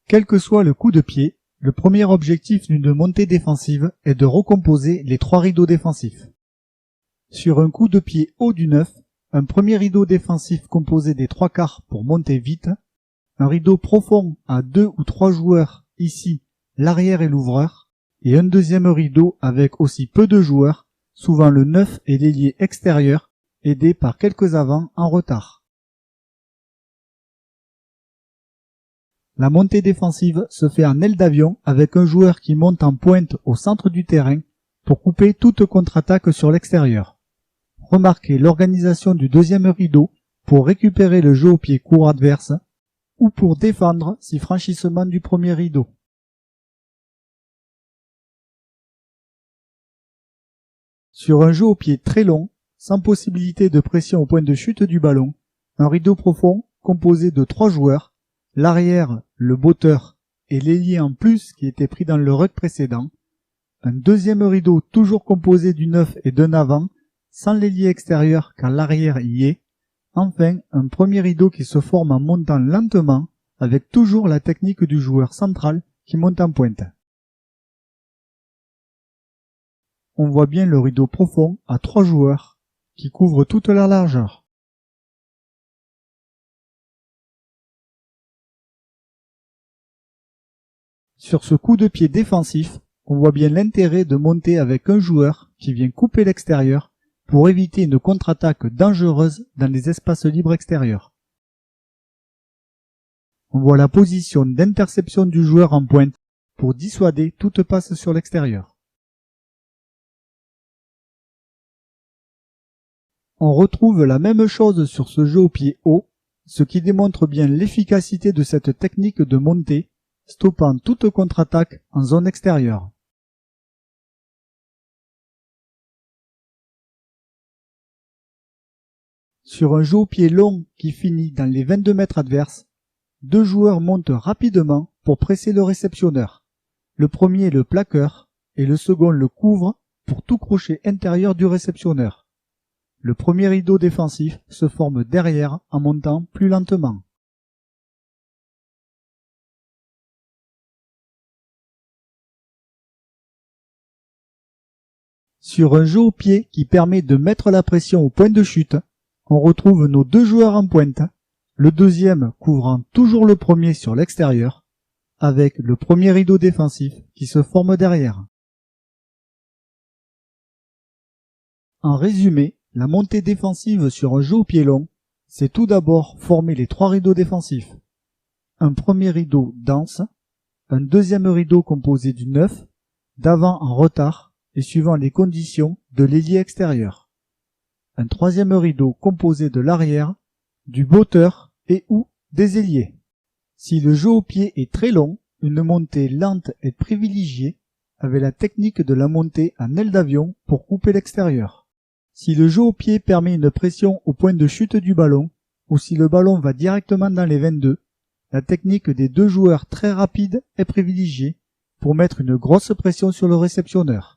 Quel que soit le coup de pied, le premier objectif d'une montée défensive est de recomposer les trois rideaux défensifs. Sur un coup de pied haut du 9, un premier rideau défensif composé des trois quarts pour monter vite, un rideau profond à 2 ou 3 joueurs, ici l'arrière et l'ouvreur, et un deuxième rideau avec aussi peu de joueurs, souvent le 9 et l'ailier extérieur, aidé par quelques avants en retard. La montée défensive se fait en aile d'avion avec un joueur qui monte en pointe au centre du terrain pour couper toute contre-attaque sur l'extérieur. Remarquez l'organisation du deuxième rideau pour récupérer le jeu au pied court adverse ou pour défendre si franchissement du premier rideau. Sur un jeu au pied très long, sans possibilité de pression au point de chute du ballon, un rideau profond composé de 3 joueurs, l'arrière, le botteur et l'ailier en plus qui était pris dans le ruck précédent, un deuxième rideau toujours composé du 9 et d'un avant, sans l'ailier extérieur car l'arrière y est, enfin un premier rideau qui se forme en montant lentement avec toujours la technique du joueur central qui monte en pointe. On voit bien le rideau profond à 3 joueurs qui couvre toute la largeur. Sur ce coup de pied défensif, on voit bien l'intérêt de monter avec un joueur qui vient couper l'extérieur pour éviter une contre-attaque dangereuse dans les espaces libres extérieurs. On voit la position d'interception du joueur en pointe pour dissuader toute passe sur l'extérieur. On retrouve la même chose sur ce jeu au pied haut, ce qui démontre bien l'efficacité de cette technique de montée, stoppant toute contre-attaque en zone extérieure. Sur un jeu au pied long qui finit dans les 22 mètres adverses, 2 joueurs montent rapidement pour presser le réceptionneur. Le premier le plaqueur et le second le couvre pour tout crochet intérieur du réceptionneur. Le premier rideau défensif se forme derrière en montant plus lentement. Sur un jeu au pied qui permet de mettre la pression au point de chute, on retrouve nos 2 joueurs en pointe, le deuxième couvrant toujours le premier sur l'extérieur, avec le premier rideau défensif qui se forme derrière. En résumé, la montée défensive sur un jeu au pied long, c'est tout d'abord former les 3 rideaux défensifs. Un premier rideau dense, un deuxième rideau composé du 9, d'avant en retard et suivant les conditions de l'ailier extérieur. Un troisième rideau composé de l'arrière, du botteur et ou des ailiers. Si le jeu au pied est très long, une montée lente est privilégiée avec la technique de la montée en aile d'avion pour couper l'extérieur. Si le jeu au pied permet une pression au point de chute du ballon, ou si le ballon va directement dans les 22, la technique des 2 joueurs très rapides est privilégiée pour mettre une grosse pression sur le réceptionneur.